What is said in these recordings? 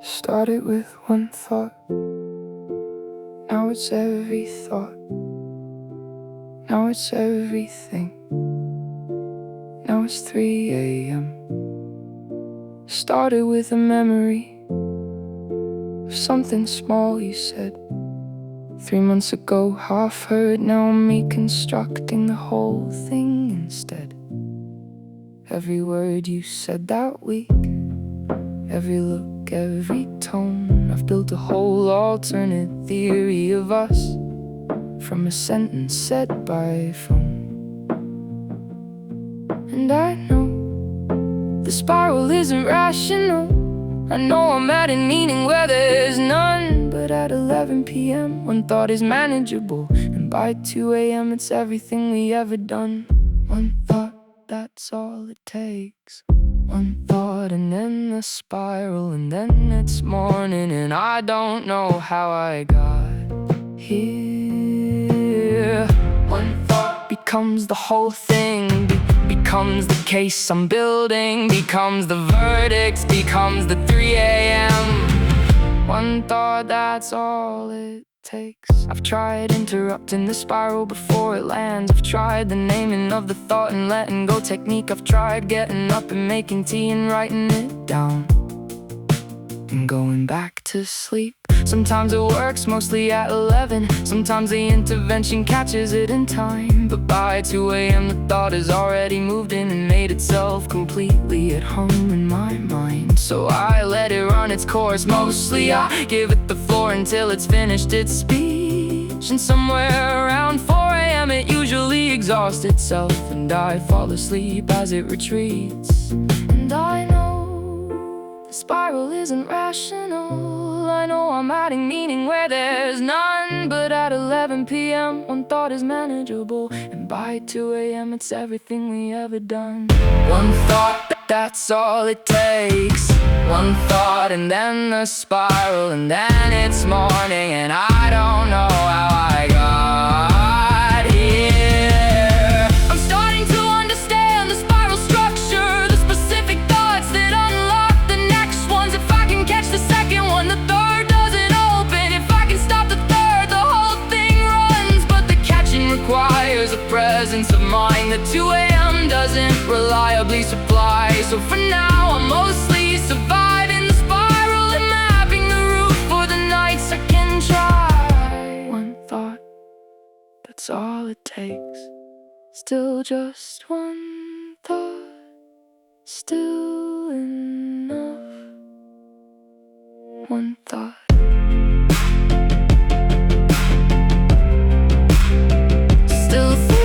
Started with one thought, now it's every thought. Now it's everything. Now it's 3 a.m. Started with a memory of something small you said 3 months ago, half heard. Now I'm reconstructing the whole thing instead. Every word you said that week, every look, every tone, I've built a whole alternate theory of us from a sentence said by phone. And I know the spiral isn't rational. I know I'm adding meaning where there's none. But at 11 p.m. one thought is manageable, and by 2 a.m. it's everything we ever done. One thought, that's all it takes. One thought and then the spiral, and then it's morning and I don't know how I got here. One thought becomes the whole thing, becomes the case I'm building, becomes the verdicts, becomes the 3 a.m. One thought, that's all it takes. I've tried interrupting the spiral before it lands. I've tried the naming of the thought and letting go technique. I've tried getting up and making tea and writing it down and going back to sleep. Sometimes it works, mostly at 11. Sometimes the intervention catches it in time. But by 2 a.m. the thought has already moved in and made itself completely at home in my mind. So I let it run its course. Mostly I give it the floor until it's finished its speech. And somewhere around 4 a.m. it usually exhausts itself, and I fall asleep as it retreats. And I know the spiral isn't rational. I know I'm adding meaning where there's none. But at 11 p.m. one thought is manageable, and by 2 a.m. it's everything we ever done. One thought, that's all it takes. One thought and then the spiral, and then it's morning and I don't know how I got here. I'm starting to understand the spiral structure, the specific thoughts that unlock the next ones. If I can catch the second one, the third doesn't open. If I can stop the third, the whole thing runs. But the catching requires a presence of mind that 2 a.m. doesn't reliably supply. So for now I'm mostly surviving the spiral and mapping the route for the nights I can try. One thought, that's all it takes. Still just one thought, still enough. One thought. Still 3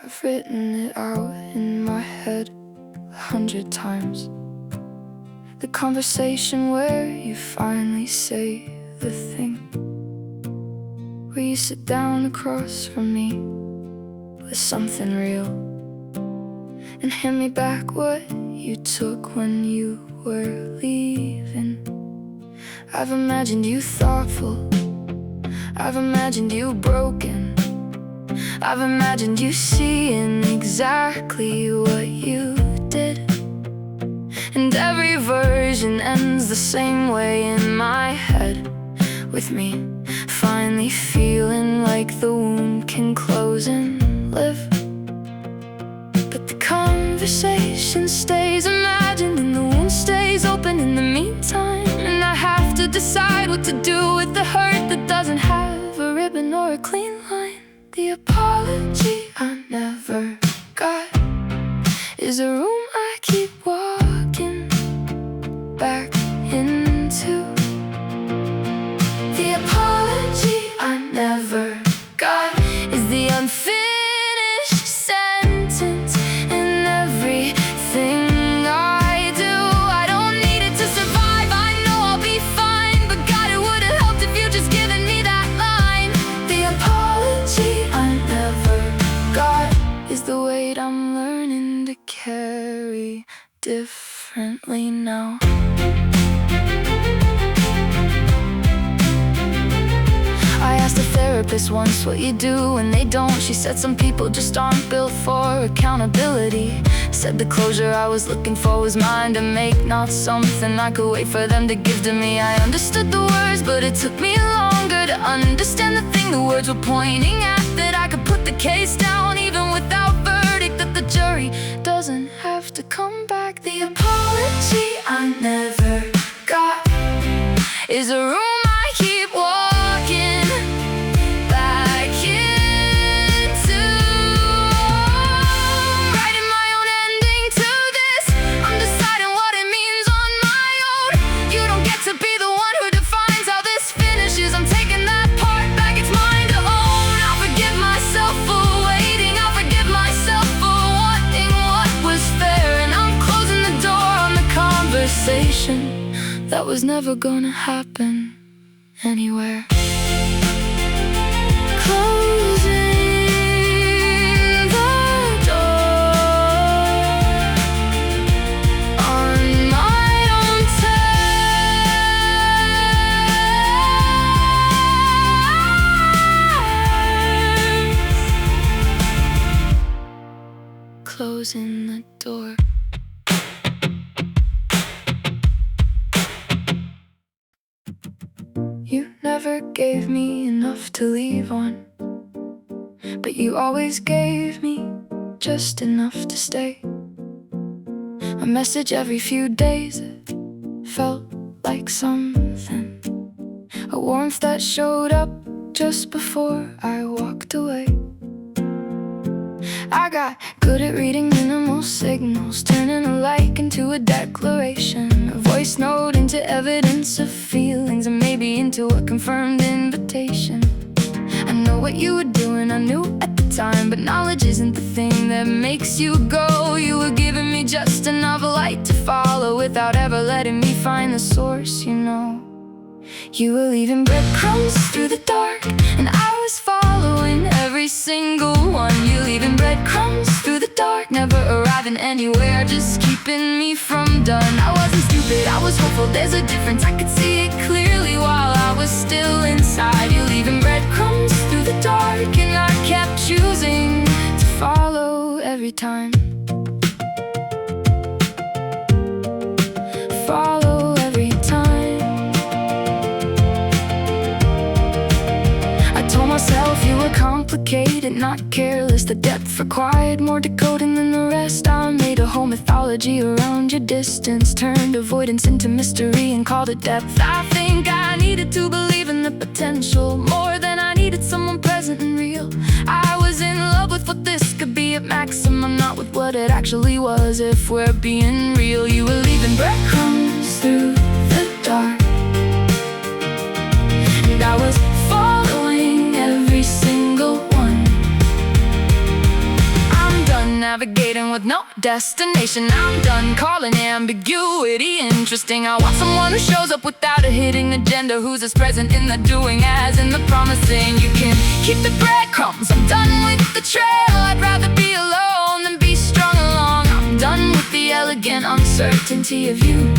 I've written it out in my head 100 times. The conversation where you finally say the thing, where you sit down across from me with something real and hand me back what you took when you were leaving. I've imagined you thoughtful, I've imagined you broken, I've imagined you seeing exactly what you did. And every version ends the same way in my head, with me finally feeling like the wound can close and live. But the conversation stays imagined and the wound stays open in the meantime. And I have to decide what to do with the hurt that doesn't have a ribbon or a clean line. The apology I never got is a room I keep walking back into. The apology I never got is the unfinished sentence in everything I do. I don't need it to survive, I know I'll be fine. But God, it would have helped if you just given me that line. The apology I never got is the weight I'm differently now. I asked a therapist once what you do when they don't. She said some people just aren't built for accountability. Said the closure I was looking for was mine to make, not something I could wait for them to give to me. I understood the words, but it took me longer to understand the thing the words were pointing at. That I could put the case down even without verdict. That the jury doesn't have to come back. The apology I never got is a room I keep walking back into. Writing my own ending to this. I'm deciding what it means on my own. You don't get to be the one who defines how this finishes. I'm taking that part back, it's mine to own. I'll forgive myself for waiting. I'll forgive myself for wanting what was fair. And I'm closing the door on the conversation that was never gonna happen anywhere. Closing the door on my own terms. Closing the door. You never gave me enough to leave on, but you always gave me just enough to stay. A message every few days that felt like something, a warmth that showed up just before I walked away. I got good at reading minimal signals, turning a like into a declaration, a voice note into evidence of feelings, and maybe into a confirmed invitation. I know what you were doing, I knew at the time, but knowledge isn't the thing that makes you go. You were giving me just enough light to follow without ever letting me find the source, you know. You were leaving breadcrumbs through the dark, and I was following every single one. You leaving breadcrumbs through the dark, never arriving anywhere, just keeping me from done. I wasn't stupid, I was hopeful, there's a difference. I could see it clearly while I was still inside. You leaving breadcrumbs through the dark, and I kept choosing to follow every time. Follow every time. Myself, you were complicated, not careless. The depth required more decoding than the rest. I made a whole mythology around your distance, turned avoidance into mystery and called it depth. I think I needed to believe in the potential more than I needed someone present and real. I was in love with what this could be at maximum, not with what it actually was. If we're being real, you were leaving breadcrumbs through the dark, and I was following every single one. I'm done navigating with no destination. I'm done calling ambiguity interesting. I want someone who shows up without a hidden agenda, who's as present in the doing as in the promising. You can keep the breadcrumbs, I'm done with the trail. I'd rather be alone than be strung along. I'm done with the elegant uncertainty of you.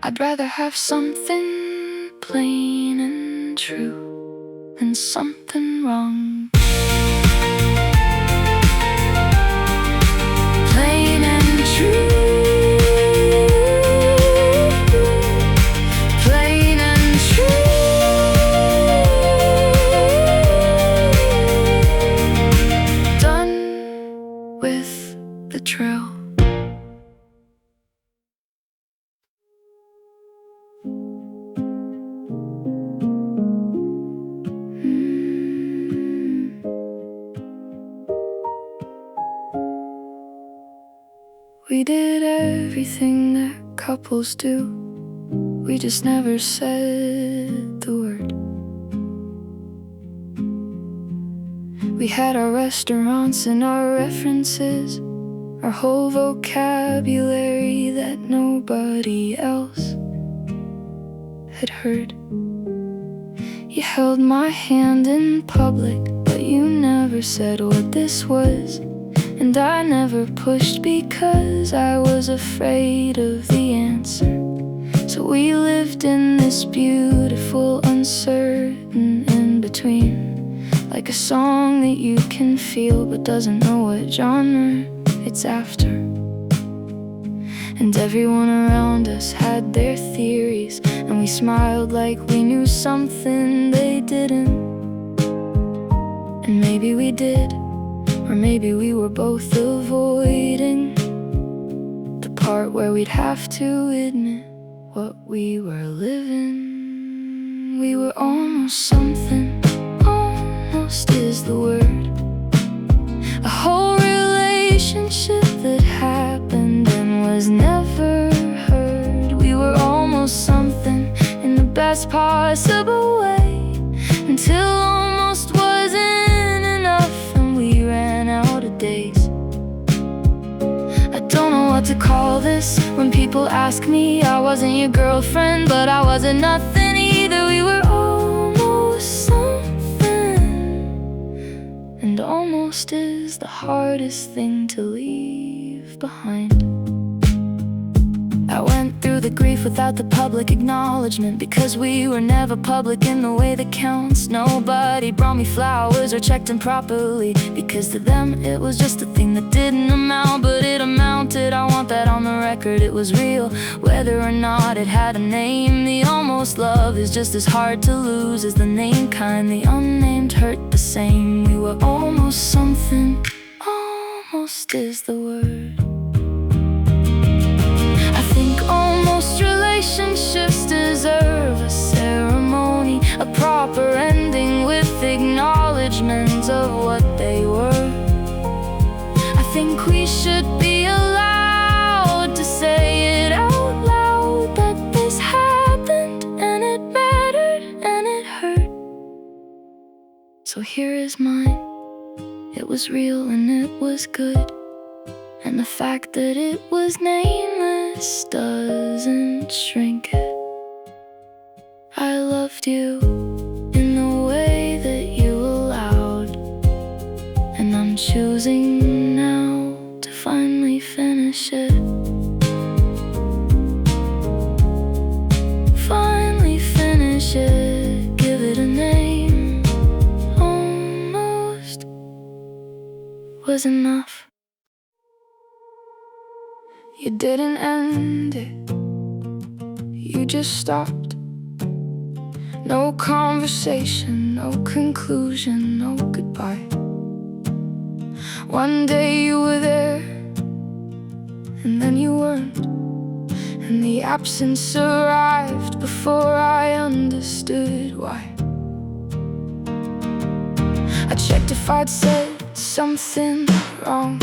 I'd rather have something plain and true than something wrong. Plain and true. Plain and true. Done with the trail. We did everything that couples do, we just never said the word. We had our restaurants and our references, our whole vocabulary that nobody else had heard. You held my hand in public, but you never said what this was. And I never pushed because I was afraid of the answer. So we lived in this beautiful, uncertain in-between, like a song that you can feel but doesn't know what genre it's after. And everyone around us had their theories, and we smiled like we knew something they didn't. And maybe we did, or maybe we were both avoiding the part where we'd have to admit what we were living. We were almost something, almost is the word. A whole relationship that happened and was never heard. We were almost something in the best possible way, until almost wasn't enough and we ran out of days. I don't know what to call this when people ask me. I wasn't your girlfriend, but I wasn't nothing either. We were almost something, and almost is the hardest thing to leave behind. I went through the grief without the public acknowledgement, because we were never public in the way that counts. Nobody brought me flowers or checked in properly, because to them it was just a thing that didn't amount. But it amounted, I want that on the record. It was real, whether or not it had a name. The almost love is just as hard to lose as the name kind. The unnamed hurt the same. We were almost something, almost is the word. I think almost relationships deserve a ceremony, a proper ending with acknowledgement of what they were. I think we should be allowed to say it out loud, that this happened and it mattered and it hurt. So here is mine. It was real and it was good, and the fact that it was nameless doesn't shrink it. I loved you in the way that you allowed, and I'm choosing now to finally finish it. Finally finish it, give it a name. Almost was enough. You didn't end it, you just stopped. No conversation, no conclusion, no goodbye. One day you were there, and then you weren't, and the absence arrived before I understood why. I checked if I'd said something wrong,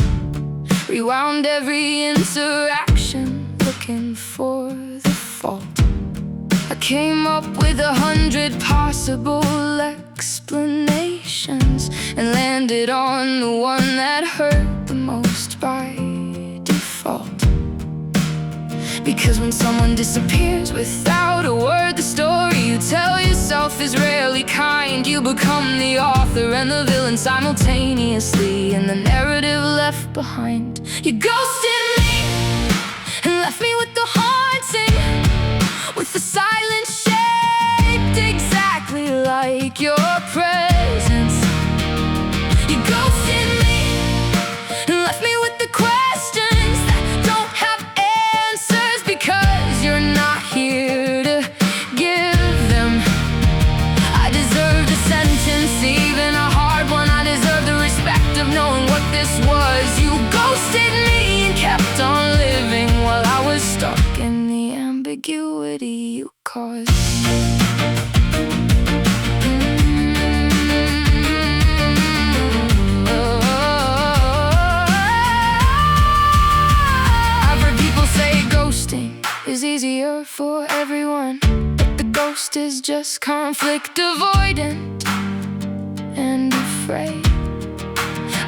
rewound every interaction, looking for the fault. I came up with 100 possible explanations, and landed on the one that hurt the most by default. Because when someone disappears without a word, the story you tell yourself is rarely kind. You become the author and the villain simultaneously in the narrative left behind. You ghosted me and left me with the haunting, with the silence shaped exactly like your presence. You ghosted me and left me with the questions that don't have answers, because you're not here to give them. I deserved a sentence, even a hard one. I deserve the respect of knowing what this was. You ghosted me and kept on living while I was stuck in the ambiguity you caused. I've heard people say ghosting is easier for everyone, but the ghost is just conflict avoidant and afraid.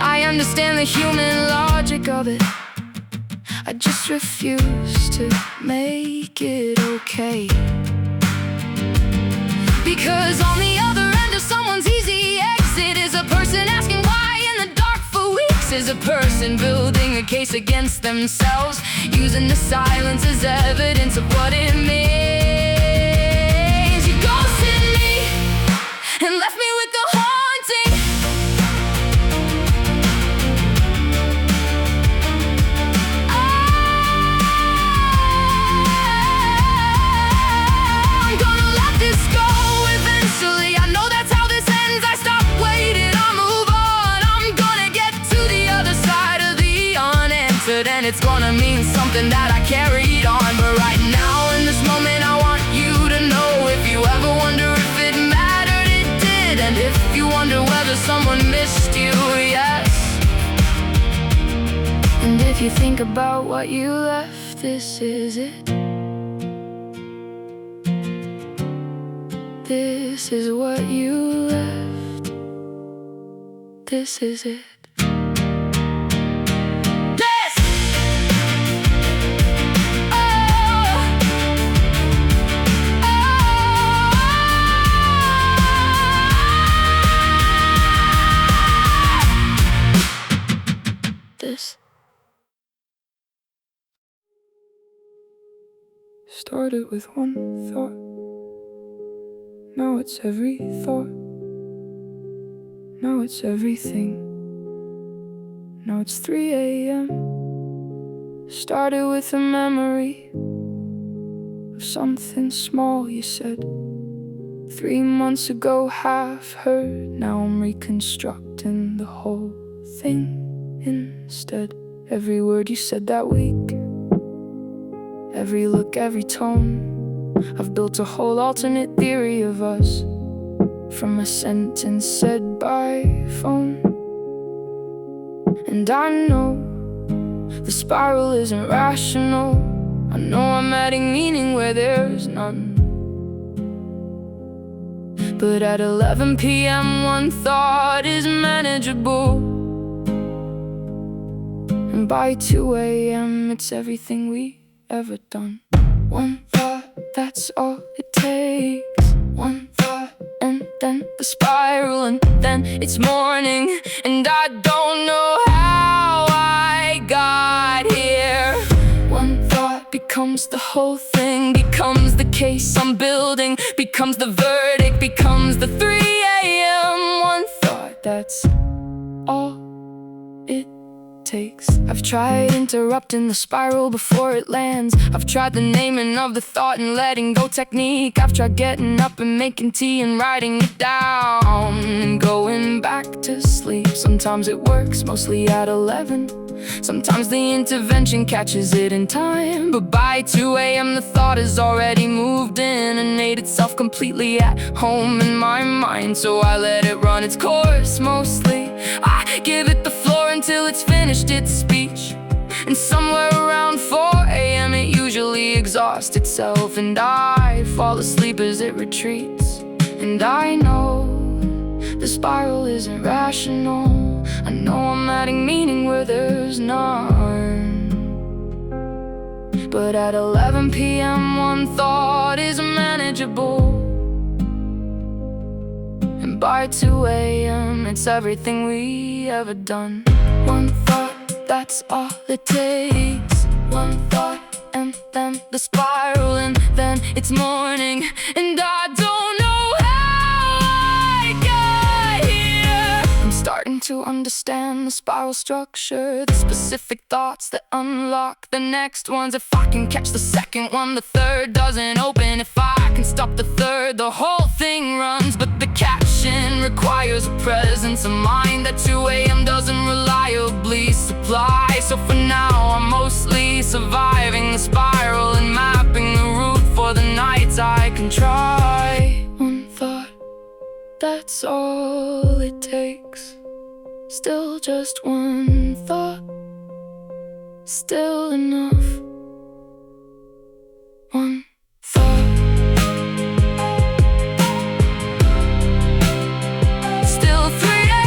I understand the human logic of it, I just refuse to make it okay. Because on the other end of someone's easy exit is a person asking why in the dark for weeks. This is a person building a case against themselves, using the silence as evidence of what it means. You ghosted me and left me with the haunting. I'm gonna let this go eventually. I know that's how this ends. I stop waiting, I move on. I'm gonna get to the other side of the unanswered, and it's gonna mean something that I carried on. But right now, in this moment, I want you to know, if you ever wonder if it mattered, it did. And if you wonder whether someone missed you, yes. And if you think about what you left, this is it. This is what you left. This is it. This! Oh! This started with one thought. Now it's every thought. Now it's everything. Now it's 3 a.m. Started with a memory of something small you said 3 months ago, half heard. Now I'm reconstructing the whole thing instead. Every word you said that week, every look, every tone. I've built a whole alternate theory of us from a sentence said by phone. And I know the spiral isn't rational. I know I'm adding meaning where there's none. But at 11 p.m. one thought is manageable, and by 2 a.m. it's everything we ever done. One thought, that's all it takes. One thought, and then the spiral, and then it's morning, and I don't know how I got here. One thought becomes the whole thing, becomes the case I'm building, becomes the verdict, becomes the 3 a.m. one thought, that's all it takes. I've tried interrupting the spiral before it lands. I've tried the naming of the thought and letting go technique. I've tried getting up and making tea and writing it down and going back to sleep. Sometimes it works, mostly at 11. Sometimes the intervention catches it in time. But by 2 a.m. the thought has already moved in and made itself completely at home in my mind. So I let it run its course mostly. I give it the floor until it's finished its speech. And somewhere around 4 a.m. it usually exhausts itself, and I fall asleep as it retreats. And I know the spiral isn't rational. I know I'm adding meaning where there's none. But at 11 p.m. one thought is manageable, and by 2 a.m. it's everything we ever done. One thought, that's all it takes. One thought, and then the spiral, and then it's morning, and I don't know how I got here. I'm starting to understand the spiral structure, the specific thoughts that unlock the next ones. If I can catch the second one, the third doesn't open. If I can stop the third, the whole thing runs. But the caption requires a presence of mind that 2 a.m. doesn't reliably supply. So for now I'm mostly surviving the spiral and mapping the route for the nights I can try. One thought, that's all it takes. Still just one thought, still enough. One thought, still 3 a.m.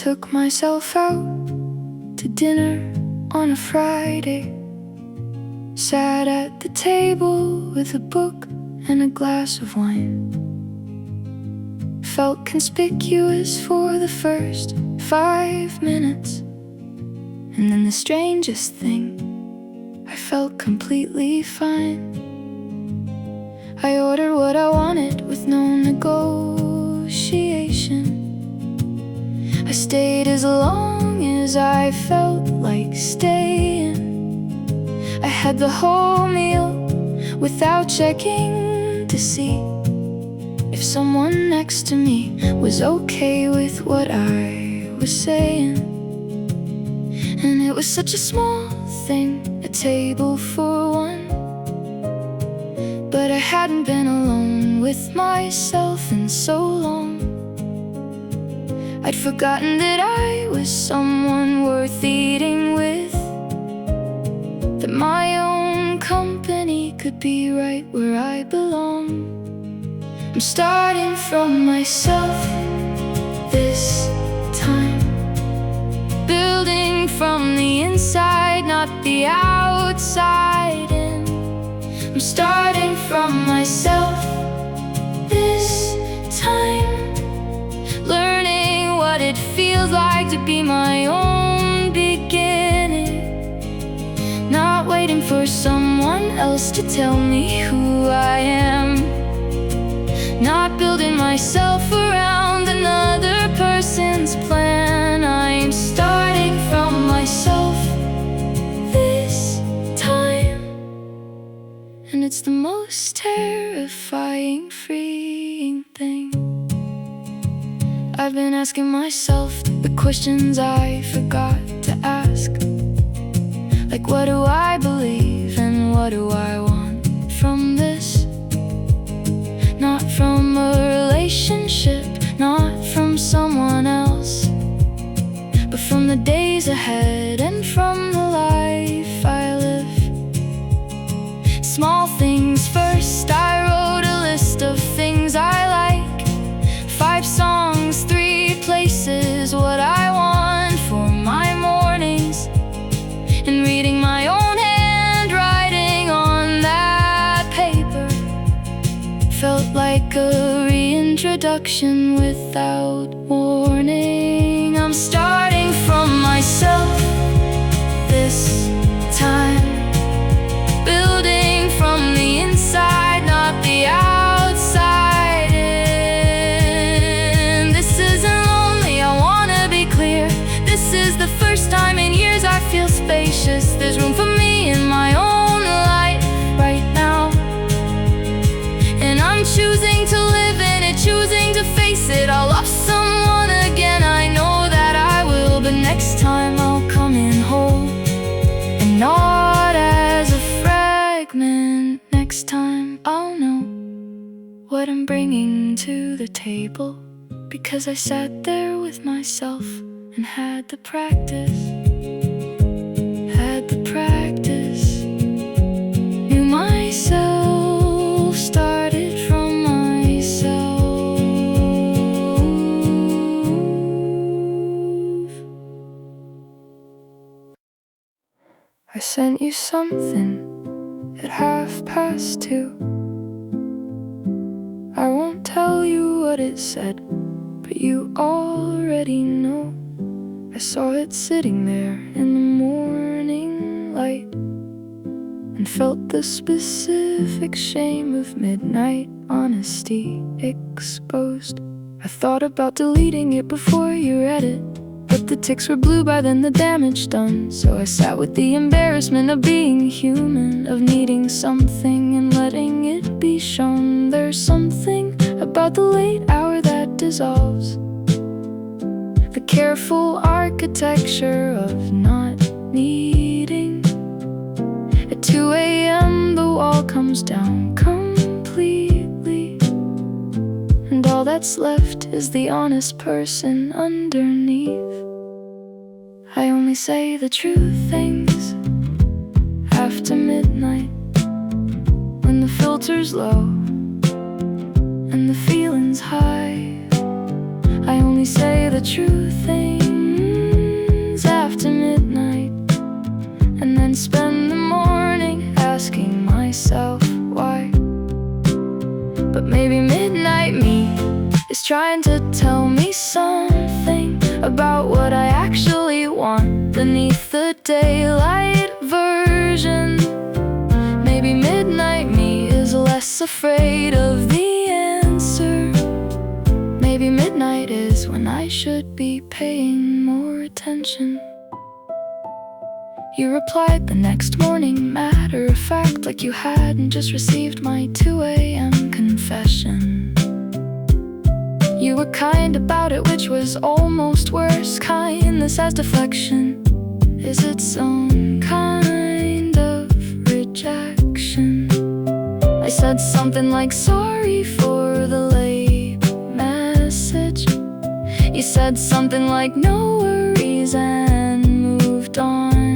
took myself out to dinner on a Friday. Sat at the table with a book and a glass of wine. Felt conspicuous for the first 5 minutes, and then the strangest thing, I felt completely fine. I ordered what I wanted with no negotiation. I stayed as long as I felt like staying. I had the whole meal without checking to see if someone next to me was okay with what I was saying. And it was such a small thing, a table for one, but I hadn't been alone with myself in so long. I'd forgotten that I was someone worth eating with, that my own company could be right where I belong. I'm starting from myself this time, building from the inside, not the outside in. I'm starting from myself this time, learning what it feels like to be my own beginning, not waiting for someone else to tell me who I am, not building myself around another person's plan. I'm starting from myself this time, and it's the most terrifying, freeing thing. I've been asking myself the questions I forgot to ask, like what do I believe and what do I want from this? Not from a relationship, not from someone else, but from the days ahead and from the life I live. Small things first, I wrote a list of things I like, 5 songs, 3 places, what I want for my mornings, and reading my own handwriting on that paper felt like a reintroduction without warning. I'm starting from myself this time, building from the inside, not the outside in. This isn't lonely, I wanna be clear. This is the first time in years I feel spacious. There's room for me in my own life right now, and I'm choosing to live in it, choosing to face it. I'll love someone again, I know that I will, but next time I'll come in whole and not as a fragment. Next time I'll know what I'm bringing to the table, because I sat there with myself and had the practice, knew myself, started from myself. I sent you something at 2:30. I won't tell you what it said, but you already know. I saw it sitting there in the morning light, and felt the specific shame of midnight honesty exposed. I thought about deleting it before you read it, but the ticks were blue by then, the damage done. So I sat with the embarrassment of being human, of needing something and letting it be shown. There's something about the late hour that dissolves the careful architecture of not needing. At 2 a.m. the wall comes down completely, and all that's left is the honest person underneath. I only say the true things after midnight, when the filter's low and the feeling's high. I only say the true things is trying to tell me something about what I actually want beneath the daylight version. Maybe midnight me is less afraid of the answer. Maybe midnight is when I should be paying more attention. You replied the next morning, matter of fact, like you hadn't just received my 2 a.m. confession. You were kind about it, which was almost worse. Kindness as deflection is its own kind of rejection. I said something like, sorry for the late message. You said something like, no worries, and moved on.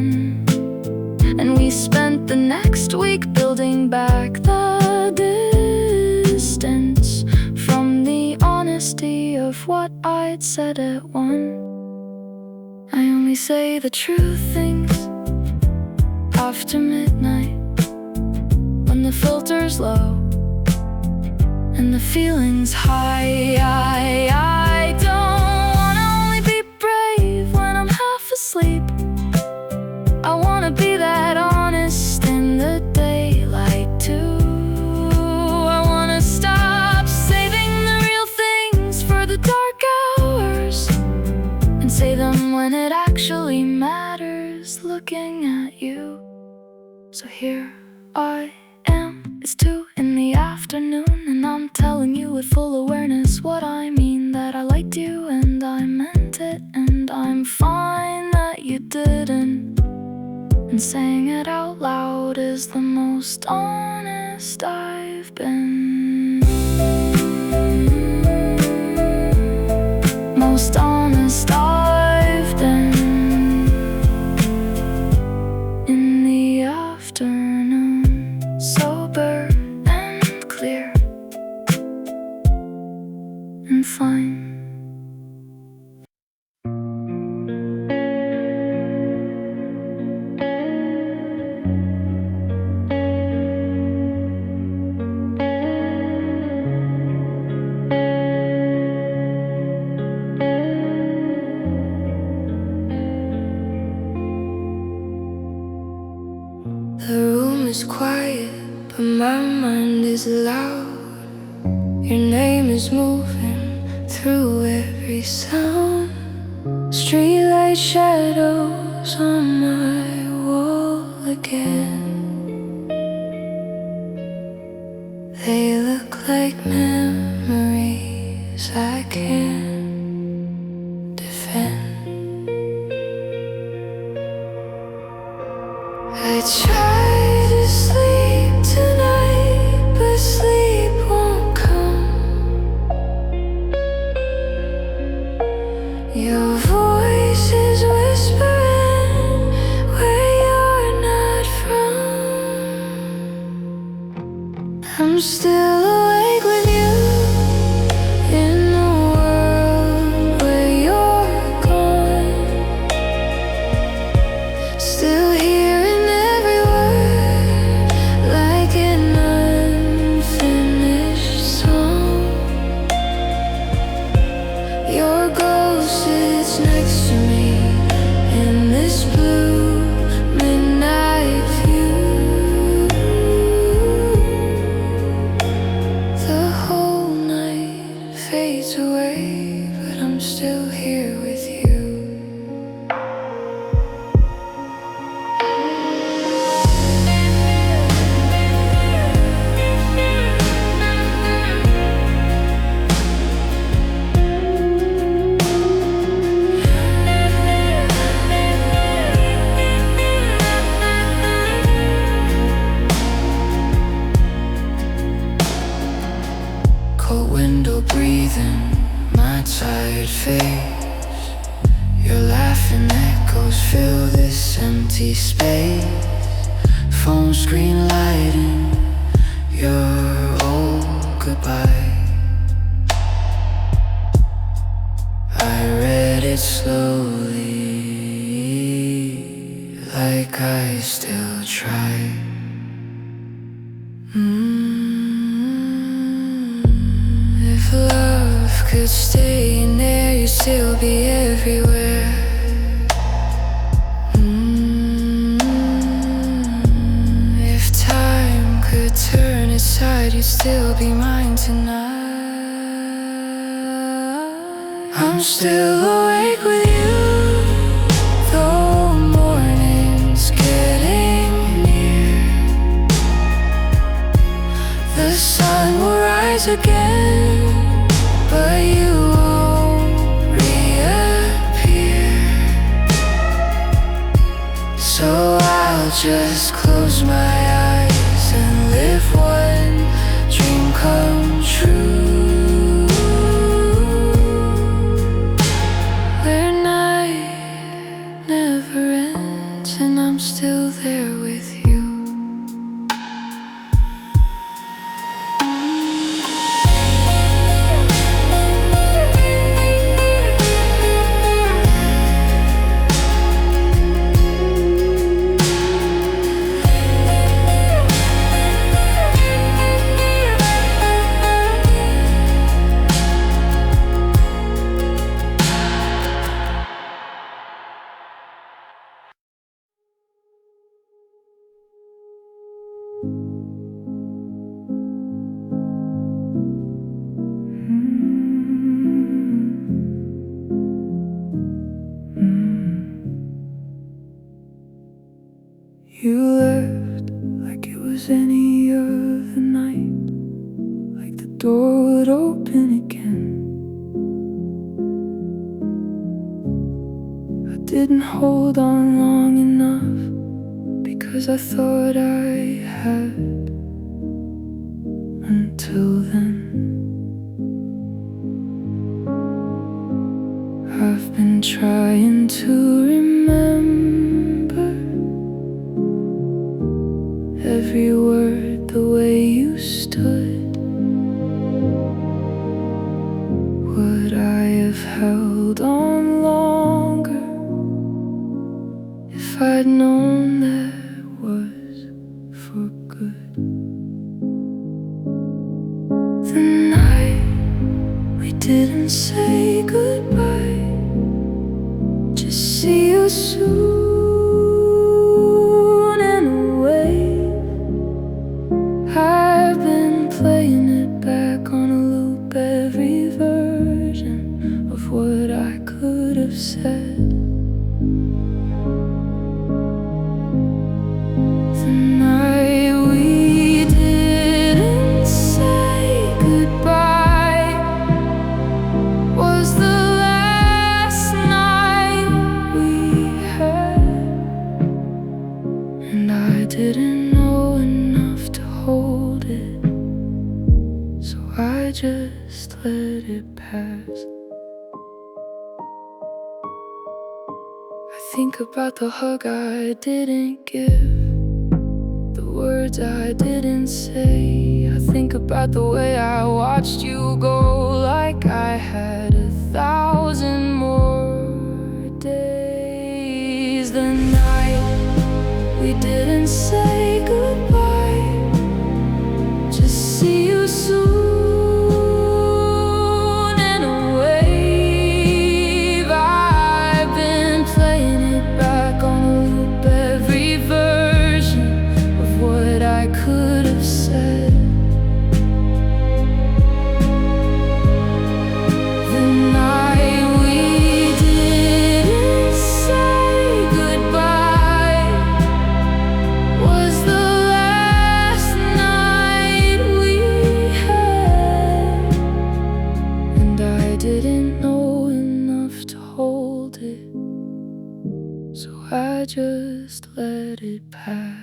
And we spent the next week building back the distance from the honesty of what I'd said at one. I only say the true things after midnight, when the filter's low and the feeling's high. I don't wanna only be brave when I'm half asleep. I wanna be that honest in the daylight too. I wanna stop saving the real things for the dark hours and say them when it actually matters, looking at you. So here I am, it's 2 in the afternoon, and I'm telling you with full awareness what I mean, that I liked you and I meant it, and I'm fine that you didn't. And saying it out loud is the most honest I've been. Most honest I've been. In the afternoon, sober and clear and fine. The room is quiet, but my mind is loud. Your name is moving through every sound. Streetlight shadows on my wall again. They look like memories I can't defend. I try to sleep tonight, but sleep won't come. Your voice is whispering where you're not from. I'm still awake with you in a world where you're gone. Still hearing every word like an unfinished song. Your ghost sits next to me in this blue midnight view. The whole night fades away, but I'm still here with you. Cold window breathing my tired face. Your laughing echoes fill this empty space. Phone screen lighting your old goodbye. I read it slowly, like I still try. If love could stay in there, you'd still be everywhere. If time could turn aside, you'd still be mine tonight. I'm still awake with you, though morning's getting near. The sun will rise again, but you won't reappear. So I'll just close my eyes and live one dream come true, where night never ends and I'm still there with you. You left like it was any other night, like the door would open again. I didn't hold on long enough, because I thought I had until then. I've been trying to remember every word, the way you stood. Would I have held on longer if I'd known that was for good? The night we didn't say goodbye, just see you soon. Playing it back on a loop, every version of what I could have said. The night we didn't say goodbye was the last night we had, and I didn't know enough to hold it, so I just let it pass. I think about the hug I didn't give, the words I didn't say. I think about the way I watched you go, like I had 1,000 more days. The night we didn't say goodbye, just see you soon. I just let it pass.